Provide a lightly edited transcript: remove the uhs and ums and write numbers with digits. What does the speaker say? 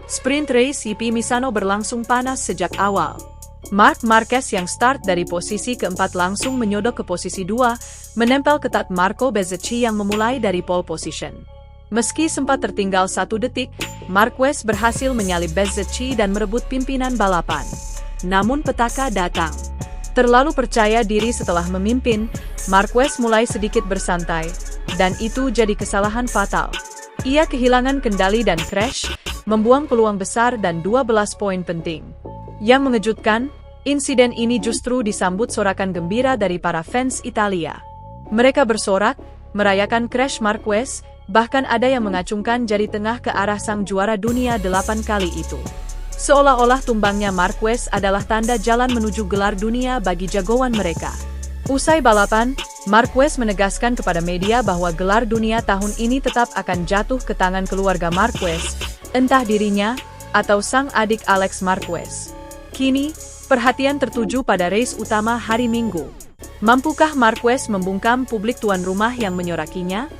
Sprint race Yipi Misano berlangsung panas sejak awal. Marc Marquez yang start dari posisi keempat langsung menyodok ke posisi 2, menempel ketat Marco Bezzecchi yang memulai dari pole position. Meski sempat tertinggal 1 detik, Marquez berhasil menyalip Bezzecchi dan merebut pimpinan balapan. Namun petaka datang. Terlalu percaya diri setelah memimpin, Marquez mulai sedikit bersantai, dan itu jadi kesalahan fatal. Ia kehilangan kendali dan crash, membuang peluang besar dan 12 poin penting. Yang mengejutkan, insiden ini justru disambut sorakan gembira dari para fans Italia. Mereka bersorak, merayakan crash Marquez, bahkan ada yang mengacungkan jari tengah ke arah sang juara dunia 8 kali itu. Seolah-olah tumbangnya Marquez adalah tanda jalan menuju gelar dunia bagi jagoan mereka. Usai balapan, Marquez menegaskan kepada media bahwa gelar dunia tahun ini tetap akan jatuh ke tangan keluarga Marquez, entah dirinya atau sang adik Alex Marquez. Kini, perhatian tertuju pada race utama hari Minggu. Mampukah Marquez membungkam publik tuan rumah yang menyorakinya?